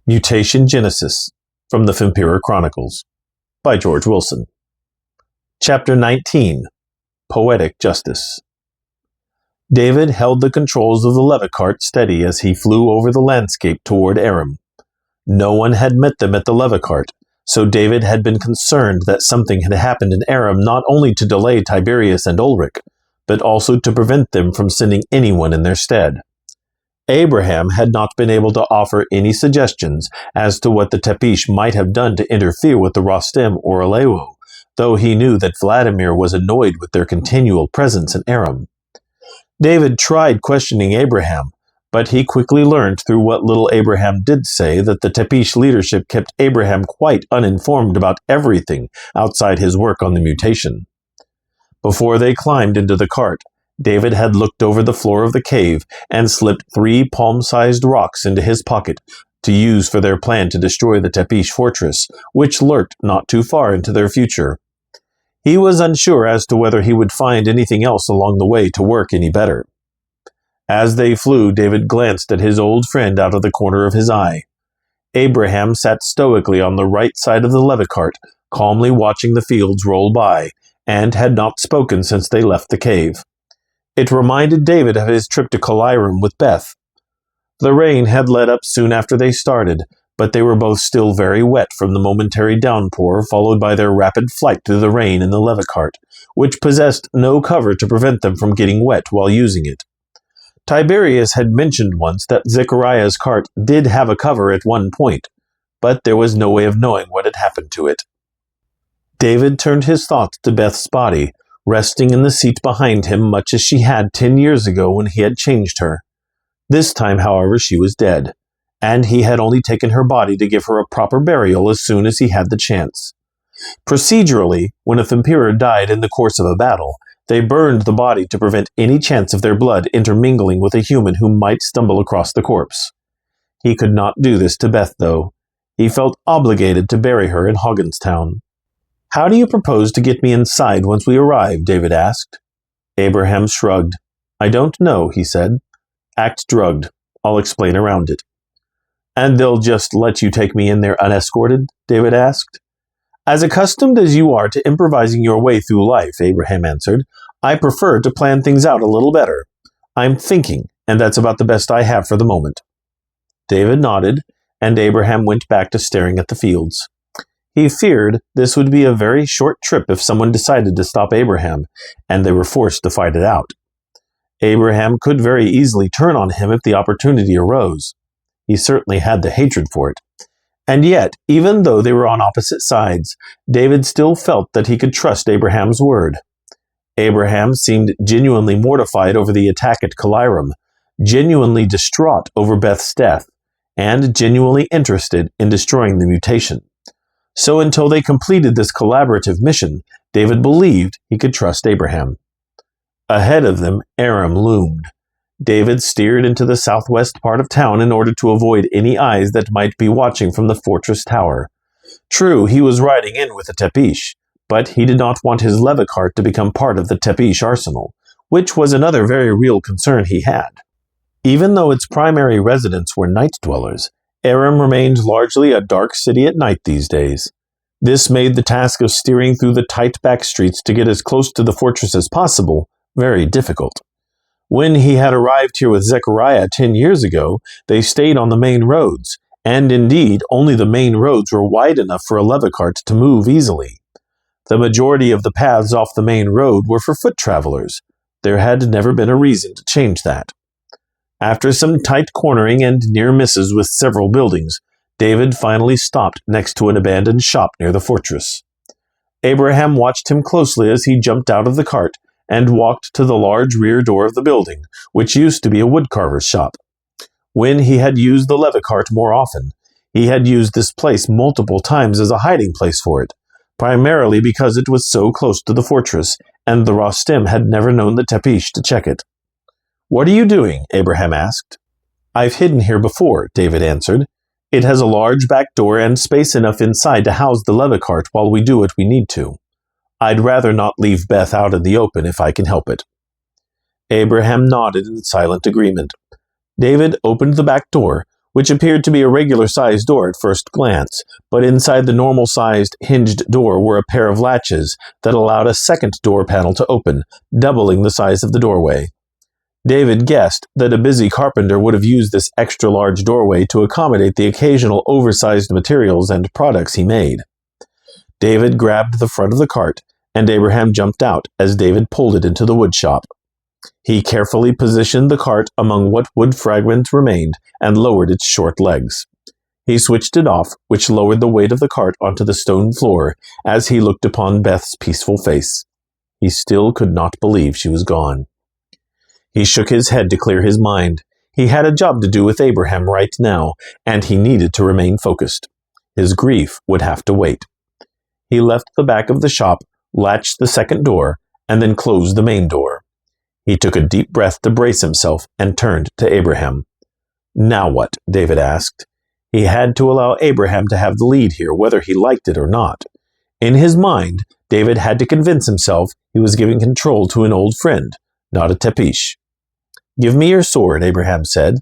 Mutation Genesis from the Fempiror Chronicles by George Willson. Chapter 19. Poetic Justice. David held the controls of the Levicart steady as he flew over the landscape toward Aram. No one had met them at the Levicart, so David had been concerned that something had happened in Aram not only to delay Tiberius and Ulrich, but also to prevent them from sending anyone in their stead. Abraham had not been able to offer any suggestions as to what the Tepish might have done to interfere with the Rostem or Alewo, though he knew that Vladimir was annoyed with their continual presence in Aram. David tried questioning Abraham, but he quickly learned through what little Abraham did say that the Tepish leadership kept Abraham quite uninformed about everything outside his work on the mutation. Before they climbed into the cart, David had looked over the floor of the cave and slipped 3 palm-sized rocks into his pocket to use for their plan to destroy the Tepish fortress, which lurked not too far into their future. He was unsure as to whether he would find anything else along the way to work any better. As they flew, David glanced at his old friend out of the corner of his eye. Abraham sat stoically on the right side of the Levicart, calmly watching the fields roll by, and had not spoken since they left the cave. It reminded David of his trip to Colirum with Beth. The rain had let up soon after they started, but they were both still very wet from the momentary downpour followed by their rapid flight through the rain in the Levicart, which possessed no cover to prevent them from getting wet while using it. Tiberius had mentioned once that Zechariah's cart did have a cover at one point, but there was no way of knowing what had happened to it. David turned his thoughts to Beth's body, resting in the seat behind him much as she had 10 years ago when he had changed her. This time, however, she was dead, and he had only taken her body to give her a proper burial as soon as he had the chance. Procedurally, when a Fempiror died in the course of a battle, they burned the body to prevent any chance of their blood intermingling with a human who might stumble across the corpse. He could not do this to Beth, though. He felt obligated to bury her in Hoggenstown. "How do you propose to get me inside once we arrive?" David asked. Abraham shrugged. "I don't know," he said. "Act drugged. I'll explain around it." "And they'll just let you take me in there unescorted?" David asked. "As accustomed as you are to improvising your way through life," Abraham answered, "I prefer to plan things out a little better. I'm thinking, and that's about the best I have for the moment." David nodded, and Abraham went back to staring at the fields. He feared this would be a very short trip if someone decided to stop Abraham, and they were forced to fight it out. Abraham could very easily turn on him if the opportunity arose. He certainly had the hatred for it. And yet, even though they were on opposite sides, David still felt that he could trust Abraham's word. Abraham seemed genuinely mortified over the attack at Colirum, genuinely distraught over Beth's death, and genuinely interested in destroying the mutation. So until they completed this collaborative mission, David believed he could trust Abraham. Ahead of them, Aram loomed. David steered into the southwest part of town in order to avoid any eyes that might be watching from the fortress tower. True, he was riding in with the Tepish, but he did not want his Levicart to become part of the Tepish arsenal, which was another very real concern he had. Even though its primary residents were night dwellers, Aram remained largely a dark city at night these days. This made the task of steering through the tight back streets to get as close to the fortress as possible very difficult. When he had arrived here with Zechariah 10 years ago, they stayed on the main roads, and indeed only the main roads were wide enough for a Levicart to move easily. The majority of the paths off the main road were for foot travelers. There had never been a reason to change that. After some tight cornering and near misses with several buildings, David finally stopped next to an abandoned shop near the fortress. Abraham watched him closely as he jumped out of the cart and walked to the large rear door of the building, which used to be a woodcarver's shop. When he had used the Levicart more often, he had used this place multiple times as a hiding place for it, primarily because it was so close to the fortress, and the Rostem had never known the Tepish to check it. "What are you doing?" Abraham asked. "I've hidden here before," David answered. "It has a large back door and space enough inside to house the Levicart while we do what we need to. I'd rather not leave Beth out in the open if I can help it." Abraham nodded in silent agreement. David opened the back door, which appeared to be a regular-sized door at first glance, but inside the normal-sized hinged door were a pair of latches that allowed a second door panel to open, doubling the size of the doorway. David guessed that a busy carpenter would have used this extra-large doorway to accommodate the occasional oversized materials and products he made. David grabbed the front of the cart, and Abraham jumped out as David pulled it into the woodshop. He carefully positioned the cart among what wood fragments remained and lowered its short legs. He switched it off, which lowered the weight of the cart onto the stone floor as he looked upon Beth's peaceful face. He still could not believe she was gone. He shook his head to clear his mind. He had a job to do with Abraham right now, and he needed to remain focused. His grief would have to wait. He left the back of the shop, latched the second door, and then closed the main door. He took a deep breath to brace himself and turned to Abraham. Now what? David asked. He had to allow Abraham to have the lead here, whether he liked it or not. In his mind, David had to convince himself he was giving control to an old friend, not a tepish. "Give me your sword," Abraham said.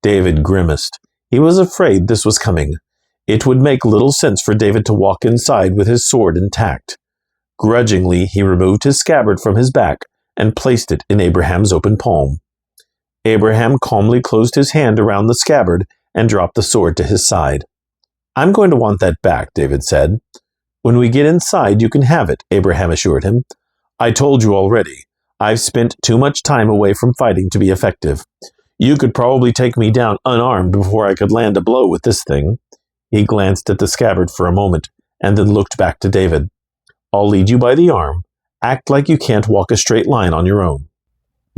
David grimaced. He was afraid this was coming. It would make little sense for David to walk inside with his sword intact. Grudgingly, he removed his scabbard from his back and placed it in Abraham's open palm. Abraham calmly closed his hand around the scabbard and dropped the sword to his side. "I'm going to want that back," David said. "When we get inside, you can have it," Abraham assured him. "I told you already. I've spent too much time away from fighting to be effective. You could probably take me down unarmed before I could land a blow with this thing." He glanced at the scabbard for a moment, and then looked back to David. "I'll lead you by the arm. Act like you can't walk a straight line on your own."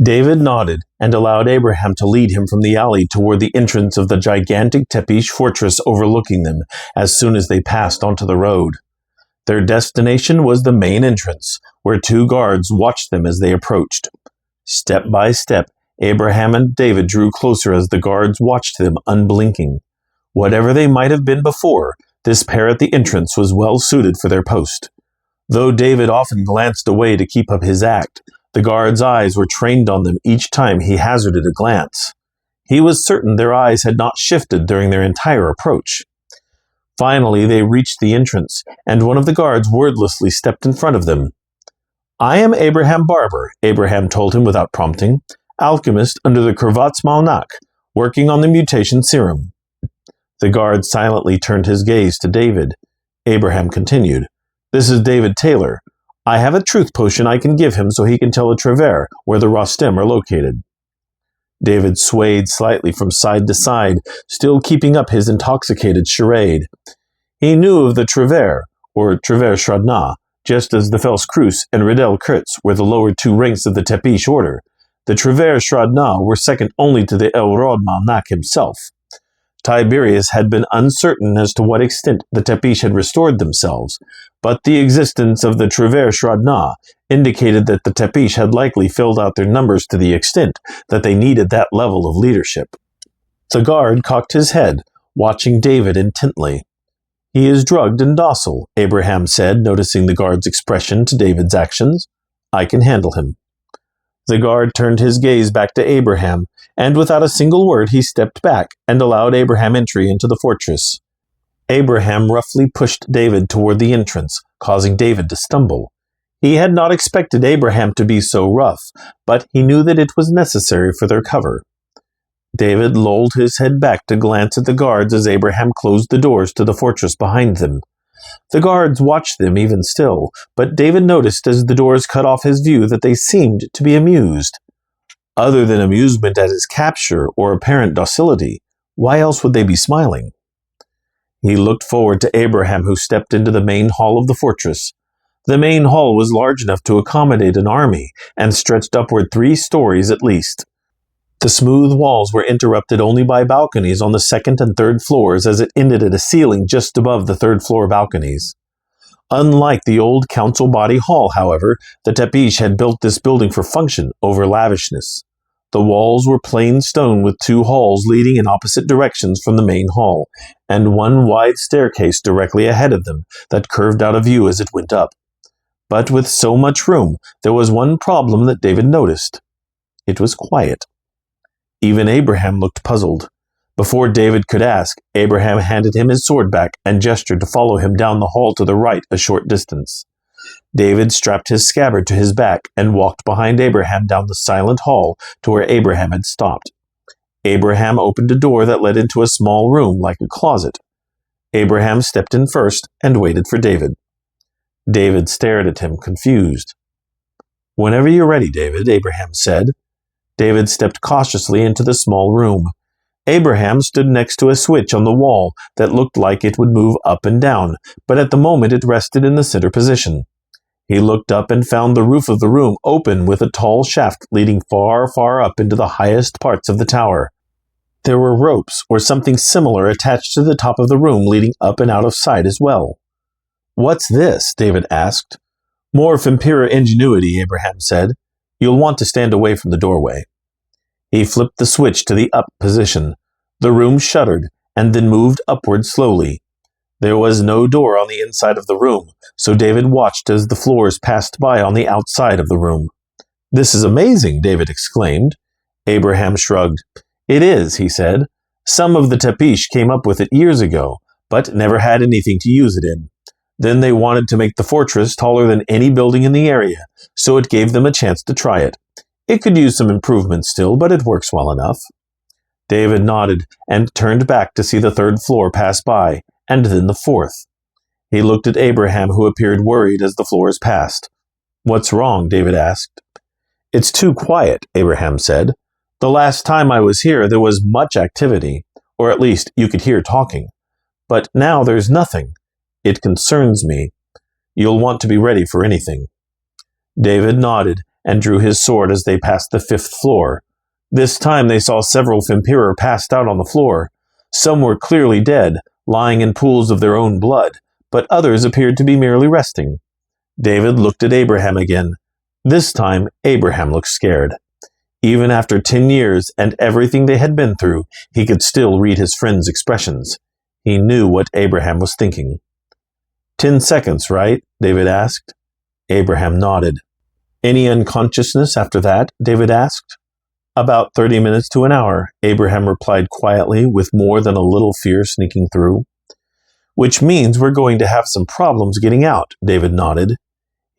David nodded and allowed Abraham to lead him from the alley toward the entrance of the gigantic Tepish fortress overlooking them as soon as they passed onto the road. Their destination was the main entrance, where 2 guards watched them as they approached. Step by step, Abraham and David drew closer as the guards watched them unblinking. Whatever they might have been before, this pair at the entrance was well suited for their post. Though David often glanced away to keep up his act, the guards' eyes were trained on them each time he hazarded a glance. He was certain their eyes had not shifted during their entire approach. Finally, they reached the entrance, and one of the guards wordlessly stepped in front of them. "I am Abraham Barber," Abraham told him without prompting, "alchemist under the Kravatz Malnak, working on the mutation serum." The guard silently turned his gaze to David. Abraham continued, "This is David Taylor. I have a truth potion I can give him so he can tell a Trever where the Rostem are located." David swayed slightly from side to side, still keeping up his intoxicated charade. He knew of the Trever, or Trever Shradna, just as the Felskreuz and Riddel Kurtz were the lower 2 ranks of the Tepish order. The Trever Shradna were second only to the Elrod Malnak himself. Tiberius had been uncertain as to what extent the Tepish had restored themselves, but the existence of the Trever Shradna indicated that the Tepish had likely filled out their numbers to the extent that they needed that level of leadership. The guard cocked his head, watching David intently. "He is drugged and docile," Abraham said, noticing the guard's expression to David's actions. "I can handle him." The guard turned his gaze back to Abraham, and without a single word he stepped back and allowed Abraham entry into the fortress. Abraham roughly pushed David toward the entrance, causing David to stumble. He had not expected Abraham to be so rough, but he knew that it was necessary for their cover. David lolled his head back to glance at the guards as Abraham closed the doors to the fortress behind them. The guards watched them even still, but David noticed as the doors cut off his view that they seemed to be amused. Other than amusement at his capture or apparent docility, why else would they be smiling? He looked forward to Abraham, who stepped into the main hall of the fortress. The main hall was large enough to accommodate an army and stretched upward 3 stories at least. The smooth walls were interrupted only by balconies on the 2nd and 3rd floors, as it ended at a ceiling just above the 3rd floor balconies. Unlike the old council body hall, however, the Tepish had built this building for function over lavishness. The walls were plain stone with 2 halls leading in opposite directions from the main hall, and 1 wide staircase directly ahead of them that curved out of view as it went up. But with so much room, there was one problem that David noticed. It was quiet. Even Abraham looked puzzled. Before David could ask, Abraham handed him his sword back and gestured to follow him down the hall to the right a short distance. David strapped his scabbard to his back and walked behind Abraham down the silent hall to where Abraham had stopped. Abraham opened a door that led into a small room like a closet. Abraham stepped in first and waited for David. David stared at him, confused. "Whenever you're ready, David," Abraham said. David stepped cautiously into the small room. Abraham stood next to a switch on the wall that looked like it would move up and down, but at the moment it rested in the center position. He looked up and found the roof of the room open with a tall shaft leading far, far up into the highest parts of the tower. There were ropes or something similar attached to the top of the room leading up and out of sight as well. "What's this?" David asked. "More Fempiror ingenuity," Abraham said. "You'll want to stand away from the doorway." He flipped the switch to the up position. The room shuddered and then moved upward slowly. There was no door on the inside of the room, so David watched as the floors passed by on the outside of the room. "This is amazing," David exclaimed. Abraham shrugged. "It is," he said. "Some of the Tepish came up with it years ago, but never had anything to use it in. Then they wanted to make the fortress taller than any building in the area, so it gave them a chance to try it. It could use some improvements still, but it works well enough." David nodded and turned back to see the third floor pass by, and then the fourth. He looked at Abraham, who appeared worried as the floors passed. "What's wrong?" David asked. "It's too quiet," Abraham said. "The last time I was here, there was much activity, or at least you could hear talking. But now there's nothing. It concerns me. You'll want to be ready for anything." David nodded and drew his sword as they passed the fifth floor. This time they saw several Fempiror passed out on the floor. Some were clearly dead, lying in pools of their own blood, but others appeared to be merely resting. David looked at Abraham again. This time, Abraham looked scared. Even after 10 years and everything they had been through, he could still read his friend's expressions. He knew what Abraham was thinking. 10 seconds, right?" David asked. Abraham nodded. "Any unconsciousness after that?" David asked. "About 30 minutes to an hour," Abraham replied quietly, with more than a little fear sneaking through. "Which means we're going to have some problems getting out," David nodded.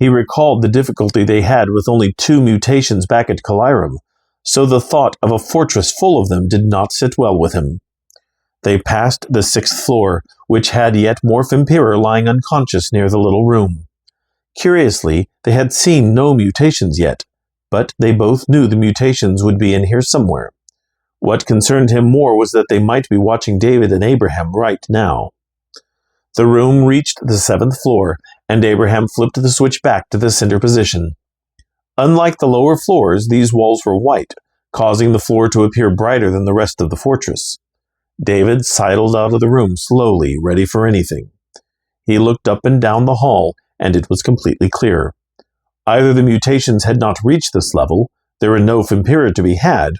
He recalled the difficulty they had with only 2 mutations back at Calirum, so the thought of a fortress full of them did not sit well with him. They passed the 6th floor, which had yet more Fempiror lying unconscious near the little room. Curiously, they had seen no mutations yet, but they both knew the mutations would be in here somewhere. What concerned him more was that they might be watching David and Abraham right now. The room reached the 7th floor, and Abraham flipped the switch back to the center position. Unlike the lower floors, these walls were white, causing the floor to appear brighter than the rest of the fortress. David sidled out of the room slowly, ready for anything. He looked up and down the hall, and it was completely clear. Either the mutations had not reached this level, there were no Fempiror to be had,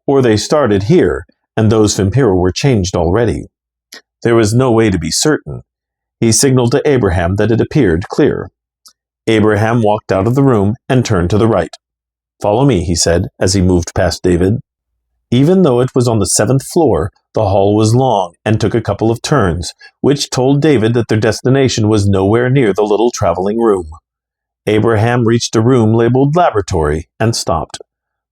or they started here, and those Fempiror were changed already. There was no way to be certain. He signaled to Abraham that it appeared clear. Abraham walked out of the room and turned to the right. "Follow me," he said, as he moved past David. Even though it was on the 7th floor, the hall was long and took a couple of turns, which told David that their destination was nowhere near the little traveling room. Abraham reached a room labeled Laboratory and stopped.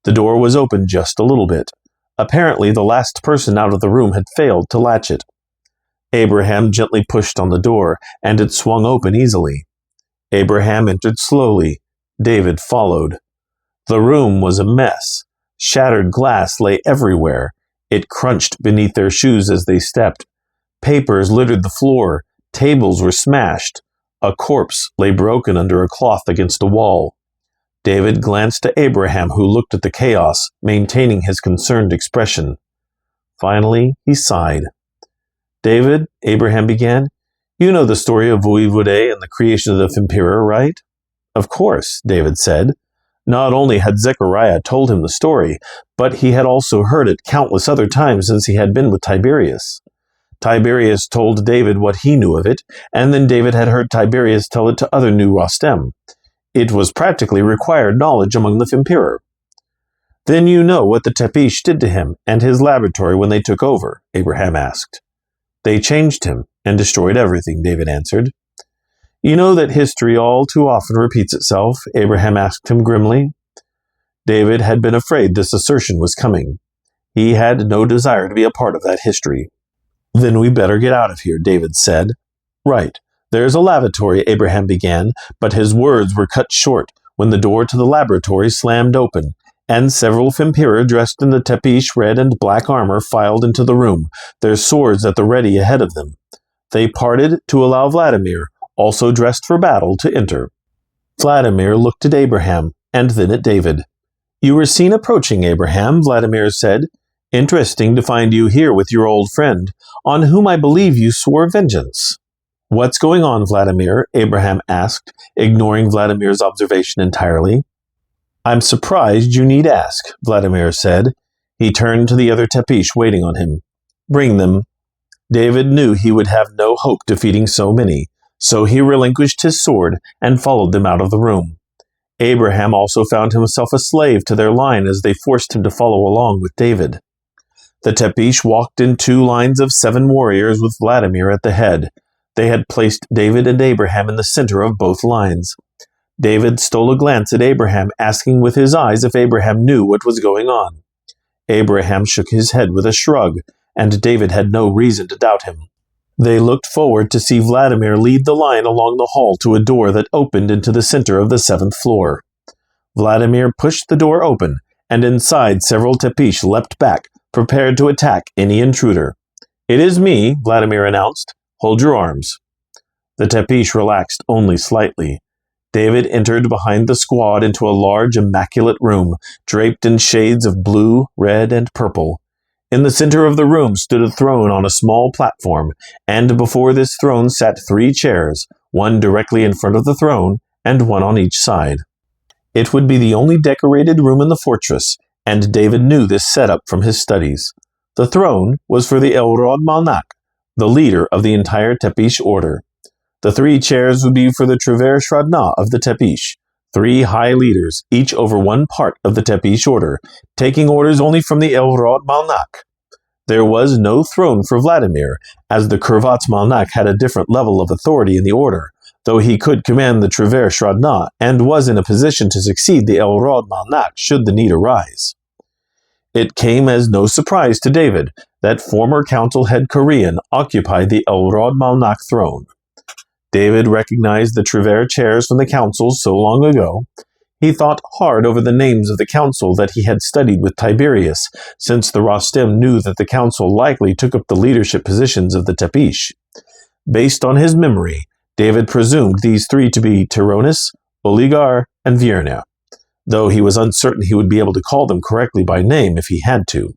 The door was open just a little bit. Apparently, the last person out of the room had failed to latch it. Abraham gently pushed on the door, and it swung open easily. Abraham entered slowly. David followed. The room was a mess. Shattered glass lay everywhere. It crunched beneath their shoes as they stepped. Papers littered the floor. Tables were smashed. A corpse lay broken under a cloth against a wall. David glanced to Abraham, who looked at the chaos, maintaining his concerned expression. Finally, he sighed. "David," Abraham began, "you know the story of Voivode and the creation of the Fempiror, right?" "Of course," David said. Not only had Zechariah told him the story, but he had also heard it countless other times since he had been with Tiberius. Tiberius told David what he knew of it, and then David had heard Tiberius tell it to other new Rostem. It was practically required knowledge among the Fempiror. Then you know what the Tepish did to him and his laboratory when they took over, Abraham asked. They changed him and destroyed everything, David answered. You know that history all too often repeats itself, Abraham asked him grimly. David had been afraid this assertion was coming. He had no desire to be a part of that history. Then we better get out of here, David said. Right. There's a lavatory, Abraham began, but his words were cut short when the door to the laboratory slammed open, and several Fempiror dressed in the Tepish red and black armor filed into the room, their swords at the ready ahead of them. They parted to allow Vladimir, also dressed for battle, to enter. Vladimir looked at Abraham, and then at David. You were seen approaching, Abraham, Vladimir said. Interesting to find you here with your old friend, on whom I believe you swore vengeance. What's going on, Vladimir? Abraham asked, ignoring Vladimir's observation entirely. I'm surprised you need ask, Vladimir said. He turned to the other Tepish waiting on him. Bring them. David knew he would have no hope defeating so many, so he relinquished his sword and followed them out of the room. Abraham also found himself a slave to their line as they forced him to follow along with David. The Tepish walked in 2 lines of 7 warriors with Vladimir at the head. They had placed David and Abraham in the center of both lines. David stole a glance at Abraham, asking with his eyes if Abraham knew what was going on. Abraham shook his head with a shrug, and David had no reason to doubt him. They looked forward to see Vladimir lead the line along the hall to a door that opened into the center of the 7th floor. Vladimir pushed the door open, and inside several Tepish leapt back, prepared to attack any intruder. It is me, Vladimir announced. Hold your arms. The Tepish relaxed only slightly. David entered behind the squad into a large, immaculate room, draped in shades of blue, red, and purple. In the center of the room stood a throne on a small platform, and before this throne sat 3 chairs, one directly in front of the throne, and one on each side. It would be the only decorated room in the fortress, and David knew this setup from his studies. The throne was for the Elrod Malnak, the leader of the entire Tepish order. The 3 chairs would be for the Trever Shradna of the Tepish, 3 high leaders, each over one part of the Tepish order, taking orders only from the Elrod Malnak. There was no throne for Vladimir, as the Kurvatz Malnak had a different level of authority in the order, though he could command the Trever Shradna and was in a position to succeed the Elrod Malnak should the need arise. It came as no surprise to David that former council head Korean occupied the Elrod Malnak throne. David recognized the Trever chairs from the council so long ago. He thought hard over the names of the council that he had studied with Tiberius, since the Rostem knew that the council likely took up the leadership positions of the Tepish. Based on his memory, David presumed these 3 to be Tironis, Oligar, and Vierna, though he was uncertain he would be able to call them correctly by name if he had to.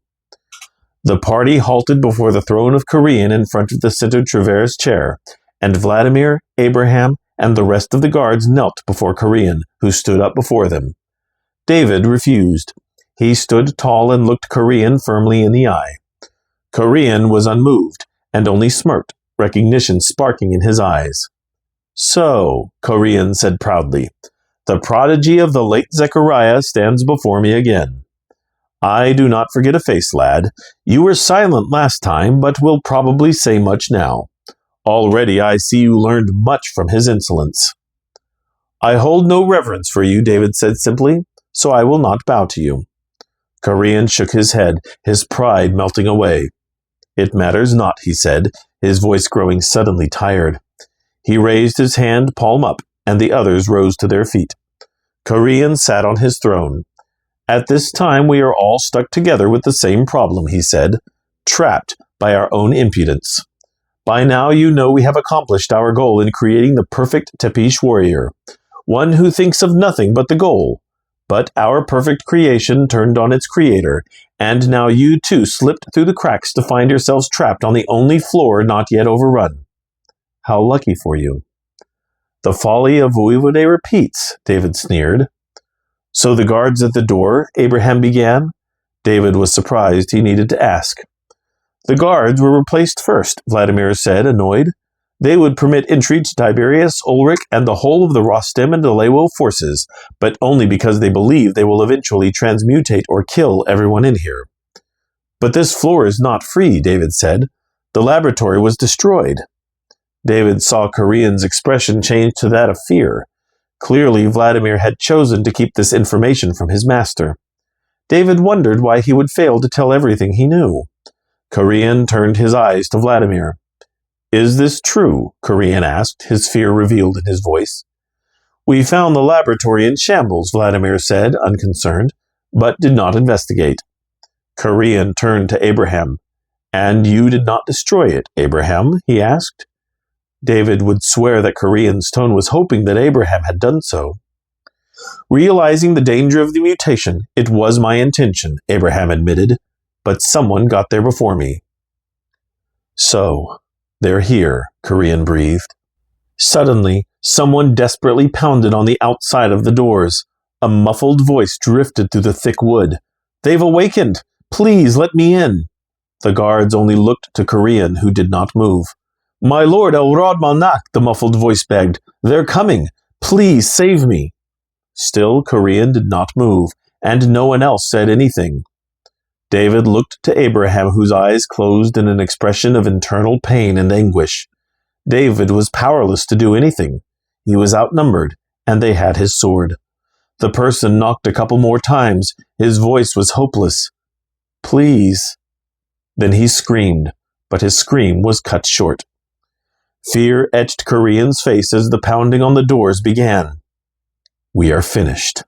The party halted before the throne of Korean in front of the center Trever's chair, and Vladimir, Abraham, and the rest of the guards knelt before Korean, who stood up before them. David refused. He stood tall and looked Korean firmly in the eye. Korean was unmoved, and only smirked, recognition sparking in his eyes. So, Korean said proudly, the prodigy of the late Zechariah stands before me again. I do not forget a face, lad. You were silent last time, but will probably say much now. Already I see you learned much from his insolence. I hold no reverence for you, David said simply, so I will not bow to you. Korean shook his head, his pride melting away. It matters not, he said, his voice growing suddenly tired. He raised his hand, palm up, and the others rose to their feet. Korean sat on his throne. At this time we are all stuck together with the same problem, he said, trapped by our own impudence. By now you know we have accomplished our goal in creating the perfect Tepish warrior, one who thinks of nothing but the goal. But our perfect creation turned on its creator, and now you too slipped through the cracks to find yourselves trapped on the only floor not yet overrun. How lucky for you. The folly of Voivode repeats, David sneered. So the guards at the door, Abraham began. David was surprised he needed to ask. The guards were replaced first, Vladimir said, annoyed. They would permit entry to Tiberius, Ulrich, and the whole of the Rostam and Delewo forces, but only because they believe they will eventually transmutate or kill everyone in here. But this floor is not free, David said. The laboratory was destroyed. David saw Korean's expression change to that of fear. Clearly, Vladimir had chosen to keep this information from his master. David wondered why he would fail to tell everything he knew. Korean turned his eyes to Vladimir. "Is this true?" Korean asked, his fear revealed in his voice. "We found the laboratory in shambles," Vladimir said, unconcerned, but did not investigate. Korean turned to Abraham. "And you did not destroy it, Abraham?" he asked. David would swear that Korean's tone was hoping that Abraham had done so. "Realizing the danger of the mutation, it was my intention," Abraham admitted, "but someone got there before me." "So, they're here," Korean breathed. Suddenly, someone desperately pounded on the outside of the doors. A muffled voice drifted through the thick wood. "They've awakened! Please let me in!" The guards only looked to Korean, who did not move. "My lord El Rod Malnak," the muffled voice begged. "They're coming! Please save me!" Still, Korean did not move, and no one else said anything. David looked to Abraham, whose eyes closed in an expression of internal pain and anguish. David was powerless to do anything. He was outnumbered, and they had his sword. The person knocked a couple more times. His voice was hopeless. "Please." Then he screamed, but his scream was cut short. Fear etched Korean's face as the pounding on the doors began. "We are finished."